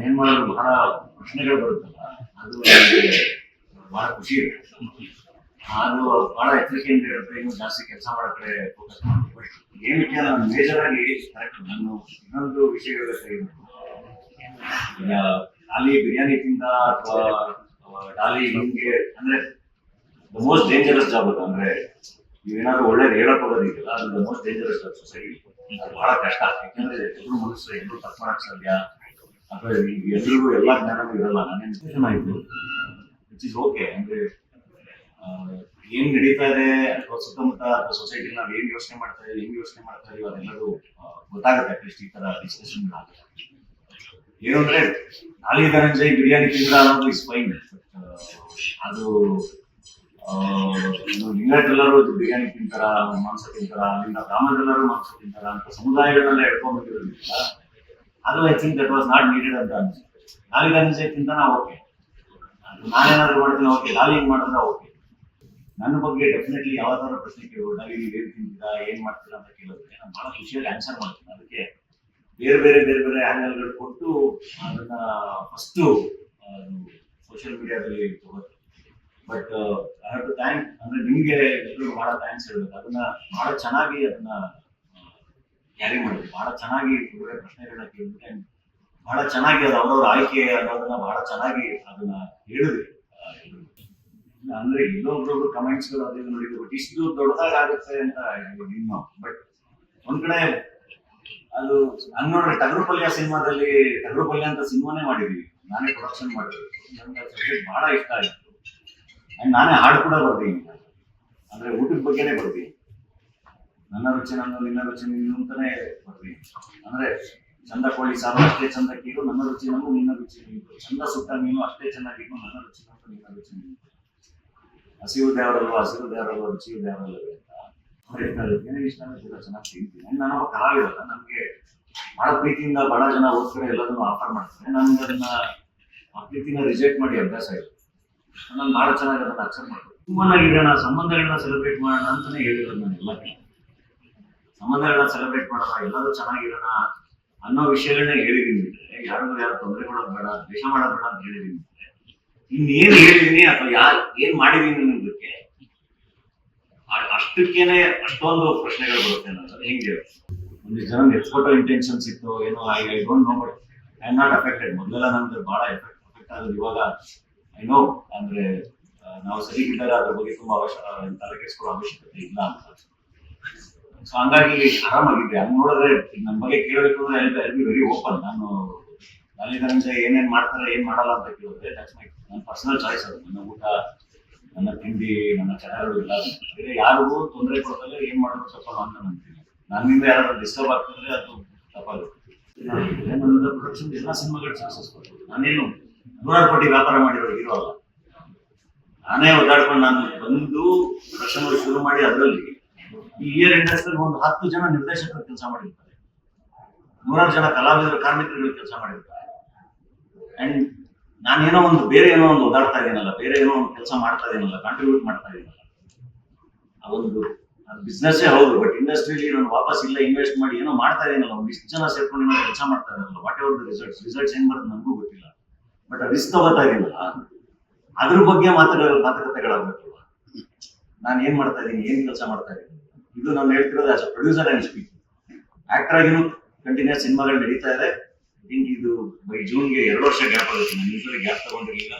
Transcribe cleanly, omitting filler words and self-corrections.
ಏನ್ ಮಾಡೋದು ಬಹಳ ಪ್ರಶ್ನೆಗಳು ಬರುತ್ತಲ್ಲ, ಅದು ನನಗೆ ಬಹಳ ಖುಷಿ ಇದೆ. ಅದು ಬಹಳ ಎಚ್ಚರಿಕೆಯಿಂದ ಇರುತ್ತೆ, ಇನ್ನೂ ಜಾಸ್ತಿ ಕೆಲಸ ಮಾಡೋ ಕಡೆ ಫೋಕಸ್ ಮಾಡ್ತೀನಿ. ಬಟ್ ಏನಕ್ಕೆ ನಾನು ಮೇಜರ್ ಆಗಿ ಕರೆಕ್ಟ್ ನಾನು ಇನ್ನೊಂದು ವಿಷಯಗಳ ಖಾಲಿ ಬಿರಿಯಾನಿ ತಿಂದ ಅಥವಾ ಖಾಲಿ ನಿಮ್ಗೆ ಅಂದ್ರೆ ದ ಮೋಸ್ಟ್ ಡೇಂಜರಸ್ ಜಾಬ್ ಅದು. ಅಂದ್ರೆ ನೀವೇನಾದ್ರು ಒಳ್ಳೇದು ಹೇಳಕ್ ಹೋಗೋದಿಲ್ಲ, ಅದು the most dangerous job society. ಅದು ಬಹಳ ಕಷ್ಟ, ಯಾಕಂದ್ರೆ ಎಲ್ಲರೂ ಮನುಷ್ಯರು, ಎಲ್ಲರೂ ತಪ್ಪು ಮಾಡಕ್ ಸಾಧ್ಯ, ಅಥವಾ ಎಲ್ರಿಗೂ ಎಲ್ಲಾ ಜ್ಞಾನವೂ ಇರಲ್ಲ. ನಾನೇನು ವಿಶ್ಲೇಷಣೆ ಆಯ್ತು ವಿಚ್ ಇಸ್ ಓಕೆ. ಅಂದ್ರೆ ಏನ್ ನಡೀತಾ ಇದೆ ಅಥವಾ ಸುತ್ತಮುತ್ತ ಅಥವಾ ಸೊಸೈಟಿ ನಾವು ಏನ್ ಯೋಚನೆ ಮಾಡ್ತಾ ಇದೀವಿ, ಹೆಂಗ್ ಯೋಚನೆ ಮಾಡ್ತಾ ಇದೀವಿ, ಅದೆಲ್ಲರೂ ಗೊತ್ತಾಗುತ್ತೆ. ಅಟ್ಲೀಸ್ಟ್ ಈ ತರ ಡಿಸ್ಕಷನ್ ಆಗುತ್ತೆ. ಏನು ಅಂದ್ರೆ ಖಾಲಿ ಧನಂಜಯ್ ಬಿರಿಯಾನಿ ತಿಂದ ಅನ್ನೋದು ಇಸ್ ಫೈನ್. ಅದು ಲಿಂಗಾಯತರೆಲ್ಲರೂ ಬಿರಿಯಾನಿ ತಿಂತಾರ, ಮಾಂಸ ತಿಂತಾರ, ಅಲ್ಲಿಂದ ಬ್ರಾಹ್ಮಣರೆಲ್ಲರೂ ಮಾಂಸ ತಿಂತಾರ ಅಂತ ಸಮುದಾಯಗಳನ್ನೆಲ್ಲ ಎಡ್ಕೊಂಡ್ಬಿಟ್ಟಿರೋದ್ರಿಂದ ಅದು I think that was not needed ಅಂತ ಅನ್ಸುತ್ತೆ. ಖಾಲಿ ಧನಂಜಯ್ ತಿಂತಾನ ಓಕೆ, ನಾನೇನಾದ್ರು ಮಾಡ್ತೀನಿ ಓಕೆ, ಖಾಲಿ ಹಿಂಗ್ ಮಾಡಿದ್ರೆ ಓಕೆ. ನನ್ನ ಬಗ್ಗೆ ಡೆಫಿನೆಟ್ಲಿ ಯಾವ್ದಾದ್ರು ಪ್ರಶ್ನೆ ಕೇಳ್ಬೋದು, ನೀವು ಏನ್ ತಿಂತೀರಾ, ಏನ್ ಮಾಡ್ತೀರಾ ಅಂತ ಕೇಳಿದ್ರೆ ನಾನು ಬಹಳ ಖುಷಿಯಾಗಿ ಆನ್ಸರ್ ಮಾಡ್ತೀನಿ. ಅದಕ್ಕೆ ಬೇರೆ ಬೇರೆ ಬೇರೆ ಬೇರೆ ಆಂಗಲ್ಗಳು ಕೊಟ್ಟು ಅದನ್ನ ಫಸ್ಟ್ ಸೋಷಿಯಲ್ ಮೀಡಿಯಾದಲ್ಲಿ ತಗೋತೀನಿ. But I have to thank, ಅಂದ್ರೆ ನಿಮ್ಗೆ ಎಲ್ಲರೂ ಬಹಳ ಥ್ಯಾಂಕ್ಸ್ ಹೇಳ್ಬೇಕು. ಅದನ್ನ ಬಹಳ ಚೆನ್ನಾಗಿ ಅದನ್ನ ಕ್ಯಾರಿ ಮಾಡಿದ್ವಿ, ಬಹಳ ಚೆನ್ನಾಗಿ ಪ್ರಶ್ನೆಗಳನ್ನ ಕೇಳಿದ್ರೆ ಬಹಳ ಚೆನ್ನಾಗಿ ಅದು ಅವ್ರವ್ರ ಆಯ್ಕೆ ಅನ್ನೋದನ್ನ ಬಹಳ ಚೆನ್ನಾಗಿ ಅದನ್ನ ಹೇಳಿದ್ವಿ. ಅಂದ್ರೆ ಇನ್ನೊಬ್ರೊಬ್ರು ಕಮೆಂಟ್ಸ್ಗಳು ಅದನ್ನ ನೋಡಿದ್ರು, ಬಟ್ ಇಷ್ಟು ದೊಡ್ಡದಾಗುತ್ತೆ ಅಂತ ಇನ್ನು. ಬಟ್ ಒಂದ್ ಕಡೆ ಅದು ಹಂಗ್ ನೋಡ್ರಿ, ಟಗರುಪಲ್ಯ ಸಿನಿಮಾದಲ್ಲಿ ಟಗರುಪಲ್ಯ ಅಂತ ಸಿನಿಮಾನೇ ಮಾಡಿದ್ವಿ, ನಾನೇ ಪ್ರೊಡಕ್ಷನ್ ಮಾಡಿದ್ವಿ. ನನಗೆ ಸಬ್ಜೆಕ್ಟ್ ಬಹಳ ಇಷ್ಟ ಆಯ್ತು. ಅಂಡ್ ನಾನೇ ಹಾಡು ಕೂಡ ಬರ್ತೀನಿ, ಅಂದ್ರೆ ಊಟದ ಬಗ್ಗೆನೇ ಬರ್ತೀನಿ. ನನ್ನ ರುಚಿ ನಂದು, ನಿನ್ನ ರುಚಿ ನಿನ್ನ ಅಂತಾನೆ ಬರ್ತೀನಿ. ಅಂದ್ರೆ ಚಂದ ಕೋಳಿ ಸಾರು ಅಷ್ಟೇ ಚಂದ ಕೀರು, ನನ್ನ ರುಚಿ ನಂದು, ನಿನ್ನ ರುಚಿ ನಿಂತು. ಚಂದ ಸುತ್ತ ನೀನು ಅಷ್ಟೇ ಚೆನ್ನಾಗಿತ್ತು, ನನ್ನ ರುಚಿ ನಂದು, ನಿನ್ನ ರುಚಿ ನಿಂತು. ಹಸಿವು ದೇವರಲ್ವ, ಹಸಿರು ದೇವರಲ್ವ, ರುಚಿಯು ದೇವರಲ್ಲವೇ ಅಂತ. ಏನೇ ಇಷ್ಟ ಅಂದ್ರೆ ಕೂಡ ಚೆನ್ನಾಗಿ ತಿಂತೀನಿ. ಅಂಡ್ ನಾನೊಬ್ಬ ಕಲಾವಿದ, ನನ್ಗೆ ಬಹಳ ಪ್ರೀತಿಯಿಂದ ಬಹಳ ಜನ ಓದ್ತಾರೆ, ಎಲ್ಲದನ್ನು ಆಫರ್ ಮಾಡ್ತಾರೆ. ನನ್ಗೆ ಅದನ್ನ ಆ ಪ್ರೀತಿನ ರಿಜೆಕ್ಟ್ ಮಾಡಿ ಅಭ್ಯಾಸ ಇದೆ. ನಾನು ಬಹಳ ಚೆನ್ನಾಗಿ ಅದನ್ನ ಅಕ್ಸೆಪ್ಟ್ ಮಾಡ್ತೀನಿ. ಸುಮ್ಮನಾಗಿರೋಣ, ಸಂಬಂಧಗಳನ್ನ ಸೆಲೆಬ್ರೇಟ್ ಮಾಡೋಣ ಅಂತಾನೆ ಹೇಳಿರೋದು ನಾನು ಎಲ್ಲಕ್ಕೆ. ಸಂಬಂಧಗಳನ್ನ ಸೆಲೆಬ್ರೇಟ್ ಮಾಡೋಣ, ಎಲ್ಲರೂ ಚೆನ್ನಾಗಿರೋಣ ಅನ್ನೋ ವಿಷಯಗಳನ್ನ ಹೇಳಿದೀನಿ. ಯಾರು ತೊಂದರೆ ಕೊಡೋದು ಬೇಡ, ದ್ವೇಷ ಮಾಡೋದು ಬೇಡ ಅಂತ ಹೇಳಿದೀನಿ. ಇನ್ನೇನ್ ಹೇಳಿದೀನಿ ಅಥವಾ ಏನ್ ಮಾಡಿದೀನಿ ಅನ್ನೋದಕ್ಕೆ ಅಷ್ಟಕ್ಕೇನೆ ಅಷ್ಟೊಂದು ಪ್ರಶ್ನೆಗಳು ಬರುತ್ತೆ ಅನ್ನೋದು ಹೆಂಗೆ. ಒಂದು ಜನ ಎಕ್ಸ್ಪೋರ್ಟ್ ಇಂಟೆನ್ಷನ್ಸ್ ಇತ್ತು ಏನೋ, I don't know, but I am not affected. ಮೊದಲೆಲ್ಲ ನಮ್ಗೆ ಬಹಳ ಎಫೆಕ್ಟ್ ಆಗೋದು. ಇವಾಗ ಐ ನೋ, ಅಂದ್ರೆ ನಾವು ಸರಿಗಿದ್ದಾಗ ಅದ್ರ ಬಗ್ಗೆ ತುಂಬಾ ತಲೆ ಕೆಡಿಸ್ಕೊಳ್ಳೋ ಅವಶ್ಯಕತೆ ಇಲ್ಲ ಅಂತ. ಸೊ ಹಂಗಾಗಿ ಆರಾಮಾಗಿದೆ. ಹಂಗ್ ನೋಡಿದ್ರೆ ನನ್ನ ಬಗ್ಗೆ ಕೇಳಬೇಕು ಅಂದ್ರೆ ಐ ಬಿ ವೆರಿ ಓಪನ್. ನಾನು ಖಾಲಿ ಧನಂಜಯ್ ಏನೇನ್ ಮಾಡ್ತಾರೆ ಏನ್ ಮಾಡಲ್ಲ ಅಂತ ಕೇಳಿದ್ರೆ ದಟ್ಸ್ ಮೈ ನನ್ನ ಪರ್ಸನಲ್ ಚಾಯ್ಸ್. ಅದು ನನ್ನ ಊಟ, ನನ್ನ ತಿಂಡಿ, ನನ್ನ ಚಟಗಳು ಇಲ್ಲ. ಬೇರೆ ಯಾರಿಗೂ ತೊಂದರೆ ಕೊಡ್ತಲ್ಲ, ಏನ್ ಮಾಡೋದು ತಪ್ಪಲ್ಲ ಅಂತ ನಂಬ್ತೀನಿ. ನನ್ನಿಂದ ಯಾರಾದ್ರೂ ಡಿಸ್ಟರ್ಬ್ ಆಗ್ತಿದ್ರೆ ಅದು ತಪ್ಪಾಗುತ್ತೆ. ನನ್ನ ಪ್ರೊಡಕ್ಷನ್ ಎಲ್ಲ ಸಿನಿಮಾಗಳು ಸಕ್ಸಸ್ಫುಲ್. ನಾನೇನು 100 ಕೋಟಿ ವ್ಯಾಪಾರ ಮಾಡಿರೋ ಹೀರೋ ಅಲ್ಲ. ನಾನೇ ಒದ್ದಾಡ್ಕೊಂಡು ನಾನು ಬಂದು ಪ್ರೊಡಕ್ಷನ್ ಶುರು ಮಾಡಿ ಅದರಲ್ಲಿ ಈ ಇಯರ್ ಇಂಡಸ್ಟ್ರಿಯಲ್ಲಿ ಒಂದು 10 ಜನ ನಿರ್ದೇಶಕರು ಕೆಲಸ ಮಾಡಿರ್ತಾರೆ, 100 ಜನ ಕಲಾವಿದರು, ಕಾರ್ಮಿಕರುಗಳು ಕೆಲಸ ಮಾಡಿರ್ತಾರೆ. ಅಂಡ್ ನಾನೇನೋ ಒಂದು ಬೇರೆ ಏನೋ ಒಂದು ಓದಾಡ್ತಾ ಇದೀನಲ್ಲ, ಬೇರೆ ಏನೋ ಒಂದು ಕೆಲಸ ಮಾಡ್ತಾ ಇದೀನಲ್ಲ, ಕಾಂಟ್ರಿಬ್ಯೂಟ್ ಮಾಡ್ತಾ ಇದೀನಲ್ಲ, ಅದೊಂದು ಬಿಸ್ನೆಸ್ ಹೌದು. ಬಟ್ ಇಂಡಸ್ಟ್ರಿಯಲ್ಲಿ ನಾನು ವಾಪಸ್ ಇಲ್ಲ ಇನ್ವೆಸ್ಟ್ ಮಾಡಿ ಏನೋ ಮಾಡ್ತಾ ಇದೀನಲ್ಲ, ಒಂದು ಇಷ್ಟು ಜನ ಸೇರ್ಕೊಂಡು ಏನೋ ಕೆಲಸ ಮಾಡ್ತಾ ಇದಾರಲ್ಲ, ವಾಟ್ ಎವರ್ ದ ರಿಸಲ್ಟ್ಸ್ ಏನ್ ಬರುತ್ತೆ ನನಗೂ ಗೊತ್ತಿಲ್ಲ. ಬಟ್ ರಿಸ್ಕ್ ತಗೋತಾ ಇದೀನಲ್ಲ, ಅದ್ರ ಬಗ್ಗೆ ಮಾತುಕತೆಗಳಾಗಬೇಕು. ನಾನು ಏನ್ ಮಾಡ್ತಾ ಇದೀನಿ, ಏನ್ ಕೆಲಸ ಮಾಡ್ತಾ ಇದೀನಿ, ಇದು ನಾನು ಹೇಳ್ತಿರೋದು as a producer and speaking. Actor ಆಗಿನೂ ಕಂಟಿನ್ಯೂಸ್ ಸಿನಿಮಾಗಳು ನಡೀತಾ ಇದೆ. ಇದು ಬೈ ಜೂನ್ಗೆ 2 ವರ್ಷ ಗ್ಯಾಪ್ ಆಗುತ್ತೆ. ನಾನು ಯೂಶಲಿ ಗ್ಯಾಪ್ ತಗೊಂಡಿರ್ಲಿಲ್ಲ.